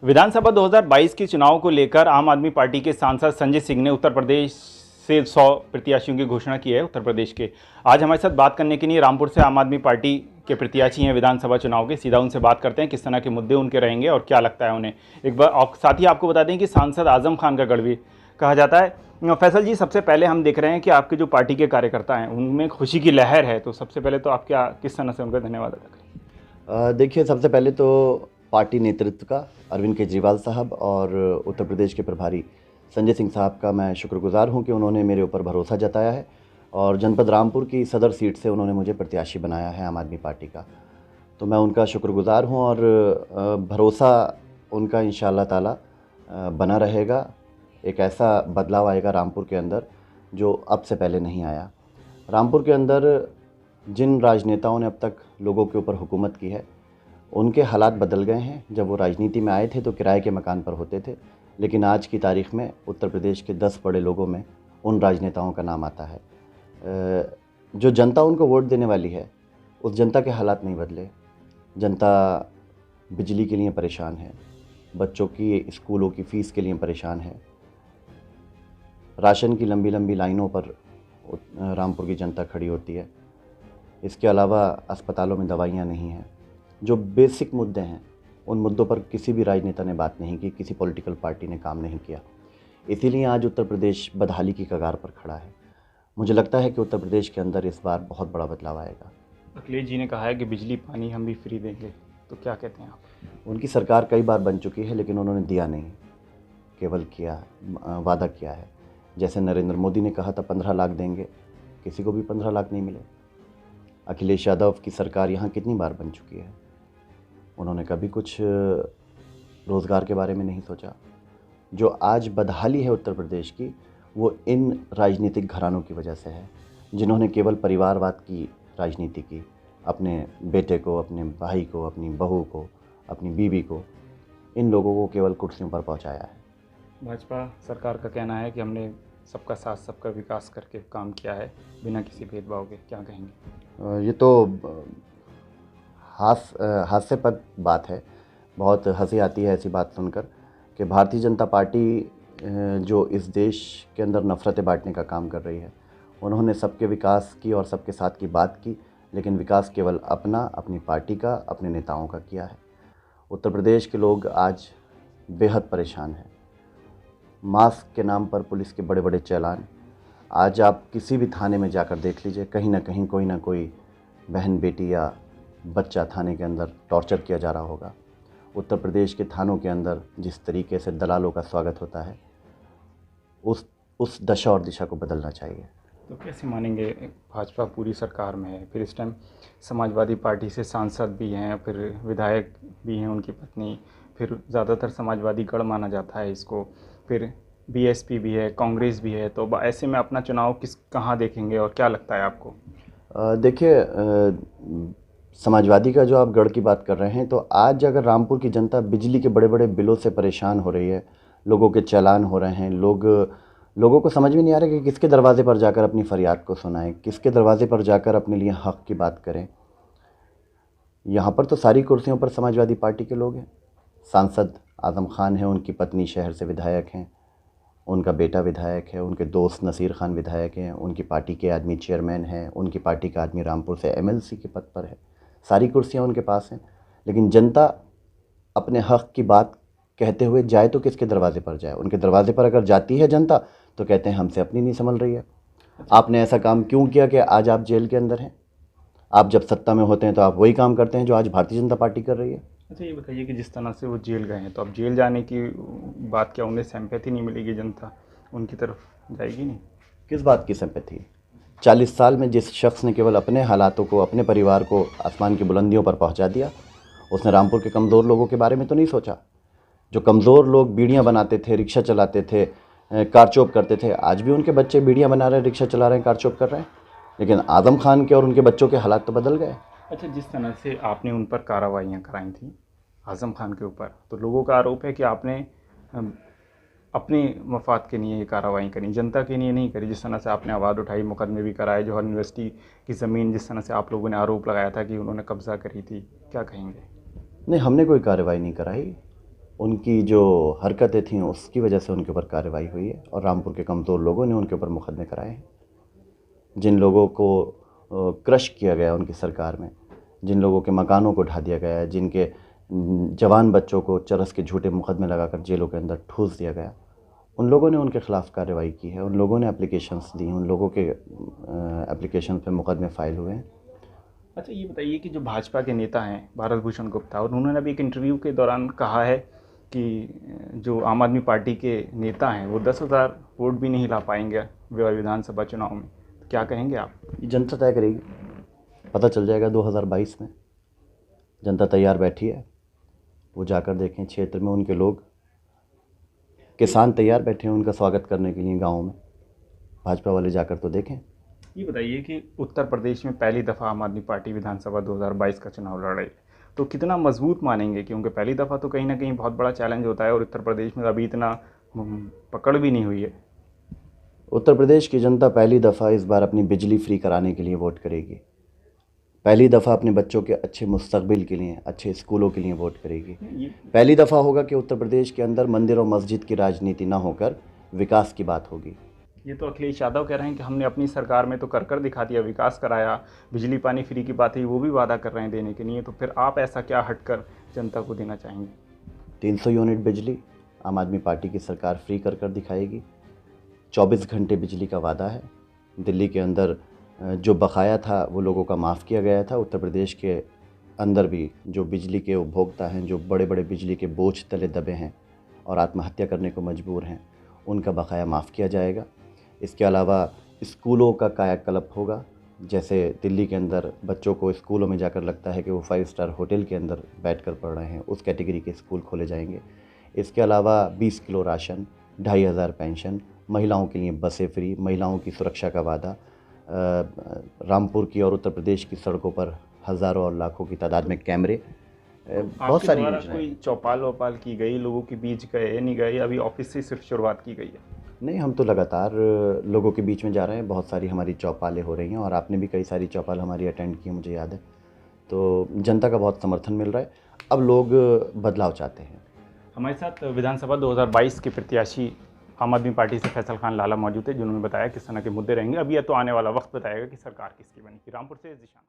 विधानसभा 2022 के चुनाव को लेकर आम आदमी पार्टी के सांसद संजय सिंह ने उत्तर प्रदेश से 100 प्रत्याशियों की घोषणा की है। उत्तर प्रदेश के आज हमारे साथ बात करने के लिए रामपुर से आम आदमी पार्टी के प्रत्याशी हैं विधानसभा चुनाव के। सीधा उनसे बात करते हैं किस तरह के मुद्दे उनके रहेंगे और क्या लगता है उन्हें। एक बार और साथ ही आपको बता दें कि सांसद आजम खान का गढ़ भी कहा जाता है। फैसल जी, सबसे पहले हम देख रहे हैं कि आपके जो पार्टी के कार्यकर्ता हैं उनमें खुशी की लहर है, तो सबसे पहले तो आप क्या किस तरह से उनका धन्यवाद अदा करें? देखिए, सबसे पहले तो पार्टी नेतृत्व का अरविंद केजरीवाल साहब और उत्तर प्रदेश के प्रभारी संजय सिंह साहब का मैं शुक्रगुजार हूं कि उन्होंने मेरे ऊपर भरोसा जताया है और जनपद रामपुर की सदर सीट से उन्होंने मुझे प्रत्याशी बनाया है आम आदमी पार्टी का। तो मैं उनका शुक्रगुजार हूं और भरोसा उनका इंशाअल्लाह ताला बना रहेगा। एक ऐसा बदलाव आएगा रामपुर के अंदर जो अब से पहले नहीं आया। रामपुर के अंदर जिन राजनेताओं ने अब तक लोगों के ऊपर हुकूमत की है उनके हालात बदल गए हैं। जब वो राजनीति में आए थे तो किराए के मकान पर होते थे, लेकिन आज की तारीख़ में उत्तर प्रदेश के 10 बड़े लोगों में उन राजनेताओं का नाम आता है। जो जनता उनको वोट देने वाली है उस जनता के हालात नहीं बदले। जनता बिजली के लिए परेशान है, बच्चों की स्कूलों की फ़ीस के लिए परेशान है, राशन की लंबी लंबी लाइनों पर रामपुर की जनता खड़ी होती है। इसके अलावा अस्पतालों में दवाइयाँ नहीं हैं। जो बेसिक मुद्दे हैं उन मुद्दों पर किसी भी राजनेता ने बात नहीं की, किसी पॉलिटिकल पार्टी ने काम नहीं किया। इसीलिए आज उत्तर प्रदेश बदहाली की कगार पर खड़ा है। मुझे लगता है कि उत्तर प्रदेश के अंदर इस बार बहुत बड़ा बदलाव आएगा। अखिलेश जी ने कहा है कि बिजली पानी हम भी फ्री देंगे, तो क्या कहते हैं आप? उनकी सरकार कई बार बन चुकी है लेकिन उन्होंने दिया नहीं, केवल किया वादा किया है। जैसे नरेंद्र मोदी ने कहा था 15 लाख देंगे, किसी को भी 15 लाख नहीं मिले। अखिलेश यादव की सरकार यहाँ कितनी बार बन चुकी है, उन्होंने कभी कुछ रोज़गार के बारे में नहीं सोचा। जो आज बदहाली है उत्तर प्रदेश की वो इन राजनीतिक घरानों की वजह से है, जिन्होंने केवल परिवारवाद की राजनीति की। अपने बेटे को, अपने भाई को, अपनी बहू को, अपनी बीवी को, इन लोगों को केवल कुर्सियों पर पहुंचाया है। भाजपा सरकार का कहना है कि हमने सबका साथ सबका विकास करके काम किया है बिना किसी भेदभाव के, क्या कहेंगे? ये तो हास्यपद बात है। बहुत हंसी आती है ऐसी बात सुनकर कि भारतीय जनता पार्टी जो इस देश के अंदर नफ़रतें बांटने का काम कर रही है। उन्होंने सबके विकास की और सबके साथ की बात की, लेकिन विकास केवल अपना, अपनी पार्टी का, अपने नेताओं का किया है। उत्तर प्रदेश के लोग आज बेहद परेशान हैं। मास्क के नाम पर पुलिस के बड़े बड़े चालान। आज आप किसी भी थाने में जाकर देख लीजिए, कहीं ना कहीं कोई ना कोई बहन, बेटी या बच्चा थाने के अंदर टॉर्चर किया जा रहा होगा। उत्तर प्रदेश के थानों के अंदर जिस तरीके से दलालों का स्वागत होता है, उस दशा और दिशा को बदलना चाहिए। तो कैसे मानेंगे, भाजपा पूरी सरकार में है, फिर इस टाइम समाजवादी पार्टी से सांसद भी हैं, फिर विधायक भी हैं उनकी पत्नी, फिर ज़्यादातर समाजवादी गढ़ माना जाता है इसको, फिर बीएसपी भी है, कांग्रेस भी है, तो ऐसे में अपना चुनाव कहाँ देखेंगे और क्या लगता है आपको? देखिए, समाजवादी का जो आप गढ़ की बात कर रहे हैं, तो आज अगर रामपुर की जनता बिजली के बड़े बड़े बिलों से परेशान हो रही है, लोगों के चालान हो रहे हैं, लोगों को समझ में नहीं आ रहा कि किसके दरवाजे पर जाकर अपनी फरियाद को सुनाएं, किसके दरवाजे पर जाकर अपने लिए हक़ की बात करें। यहाँ पर तो सारी कुर्सियों पर समाजवादी पार्टी के लोग हैं। सांसद आज़म खान हैं, उनकी पत्नी शहर से विधायक हैं, उनका बेटा विधायक है, उनके दोस्त नसीर खान विधायक हैं, उनकी पार्टी के आदमी चेयरमैन हैं, उनकी पार्टी का आदमी रामपुर से एमएलसी के पद पर है। सारी कुर्सियां उनके पास हैं, लेकिन जनता अपने हक़ की बात कहते हुए जाए तो किसके दरवाजे पर जाए? उनके दरवाजे पर अगर जाती है जनता तो कहते हैं हमसे अपनी नहीं संभल रही है। आपने ऐसा काम क्यों किया कि आज आप जेल के अंदर हैं? आप जब सत्ता में होते हैं तो आप वही काम करते हैं जो आज भारतीय जनता पार्टी कर रही है। अच्छा, ये बताइए कि जिस तरह से वो जेल गए हैं, तो अब जेल जाने की बात, क्या उन्हें सिंपैथी नहीं मिलेगी? जनता उनकी तरफ जाएगी नहीं? किस बात की सिंपैथी? 40 साल में जिस शख्स ने केवल अपने हालातों को, अपने परिवार को आसमान की बुलंदियों पर पहुंचा दिया, उसने रामपुर के कमज़ोर लोगों के बारे में तो नहीं सोचा। जो कमज़ोर लोग बीड़ियाँ बनाते थे, रिक्शा चलाते थे, कारचौप करते थे, आज भी उनके बच्चे बीड़ियाँ बना रहे हैं, रिक्शा चला रहे हैं, कारचौप कर रहे हैं। लेकिन आज़म खान के और उनके बच्चों के हालात तो बदल गए। अच्छा, जिस तरह से आपने उन पर कार्रवाइयाँ कराई थी आज़म खान के ऊपर, तो लोगों का आरोप है कि आपने अपने मफाद के लिए ये कार्रवाई करी, जनता के लिए नहीं करी। जिस तरह से आपने आवाज़ उठाई, मुकदमे भी कराए, जौहर यूनिवर्सिटी की ज़मीन जिस तरह से आप लोगों ने आरोप लगाया था कि उन्होंने कब्ज़ा करी थी, क्या कहेंगे? नहीं, हमने कोई कार्रवाई नहीं कराई। उनकी जो हरकतें थीं उसकी वजह से उनके ऊपर कार्रवाई हुई है और रामपुर के कमज़ोर लोगों ने उनके ऊपर मुकदमे कराए हैं। जिन लोगों को क्रश किया गया उनकी सरकार में, जिन लोगों के मकानों को ढा दिया गया है, जिनके जवान बच्चों को चरस के झूठे मुकदमे लगाकर जेलों के अंदर ठूस दिया गया, उन लोगों ने उनके ख़िलाफ़ कार्रवाई की है, उन लोगों ने एप्लीकेशंस दी, उन लोगों के एप्लीकेशन पे मुकदमे फ़ाइल हुए हैं। अच्छा, ये बताइए कि जो भाजपा के नेता हैं भारत भूषण गुप्ता, और उन्होंने अभी एक इंटरव्यू के दौरान कहा है कि जो आम आदमी पार्टी के नेता हैं वो 10,000 वोट भी नहीं ला पाएंगे विधानसभा चुनाव में। तो क्या कहेंगे आप? ये जनता तय करेगी, पता चल जाएगा 2022 में। जनता तैयार बैठी है, वो जाकर देखें क्षेत्र में उनके लोग, किसान तैयार बैठे हैं उनका स्वागत करने के लिए गाँव में। भाजपा वाले जाकर तो देखें। ये बताइए कि उत्तर प्रदेश में पहली दफ़ा आम आदमी पार्टी विधानसभा 2022 का चुनाव लड़ रही है, तो कितना मजबूत मानेंगे? क्योंकि पहली दफ़ा तो कहीं ना कहीं बहुत बड़ा चैलेंज होता है और उत्तर प्रदेश में अभी इतना पकड़ भी नहीं हुई है। उत्तर प्रदेश की जनता पहली दफ़ा इस बार अपनी बिजली फ्री कराने के लिए वोट करेगी। पहली दफ़ा अपने बच्चों के अच्छे मुस्तकबिल के लिए, अच्छे स्कूलों के लिए वोट करेगी। पहली दफ़ा होगा कि उत्तर प्रदेश के अंदर मंदिर और मस्जिद की राजनीति ना होकर विकास की बात होगी। ये तो अखिलेश यादव कह रहे हैं कि हमने अपनी सरकार में तो कर दिखा दिया, विकास कराया, बिजली पानी फ्री की बात है वो भी वादा कर रहे हैं देने के लिए, तो फिर आप ऐसा क्या हटकर जनता को देना चाहेंगे? 300 यूनिट बिजली आम आदमी पार्टी की सरकार फ्री कर दिखाएगी। 24 घंटे बिजली का वादा है। दिल्ली के अंदर जो बकाया था वो लोगों का माफ़ किया गया था। उत्तर प्रदेश के अंदर भी जो बिजली के उपभोक्ता हैं, जो बड़े बड़े बिजली के बोझ तले दबे हैं और आत्महत्या करने को मजबूर हैं, उनका बकाया माफ़ किया जाएगा। इसके अलावा स्कूलों का कायाकल्प होगा। जैसे दिल्ली के अंदर बच्चों को स्कूलों में जाकर लगता है कि वो 5 स्टार होटल के अंदर बैठकर पढ़ रहे हैं, उस कैटेगरी के स्कूल खोले जाएंगे। इसके अलावा 20 किलो राशन, 2,500 पेंशन, महिलाओं के लिए बसें फ्री, महिलाओं की सुरक्षा का वादा। रामपुर की और उत्तर प्रदेश की सड़कों पर हज़ारों और लाखों की तादाद में कैमरे, बहुत सारी योजनाएं। कोई चौपाल वौपाल की गई, लोगों के बीच गए नहीं गए, अभी ऑफिस से सिर्फ शुरुआत की गई है? नहीं, हम तो लगातार लोगों के बीच में जा रहे हैं। बहुत सारी हमारी चौपालें हो रही हैं और आपने भी कई सारी चौपाल हमारी अटेंड की, मुझे याद है। तो जनता का बहुत समर्थन मिल रहा है। अब लोग बदलाव चाहते हैं। हमारे साथ विधानसभा 2022 के प्रत्याशी आम आदमी पार्टी से फैसल खान लाला मौजूद है, जिन्होंने बताया किस तरह के मुद्दे रहेंगे। अभी यह तो आने वाला वक्त बताएगा कि सरकार किसकी बनेगी। रामपुर से जिशान।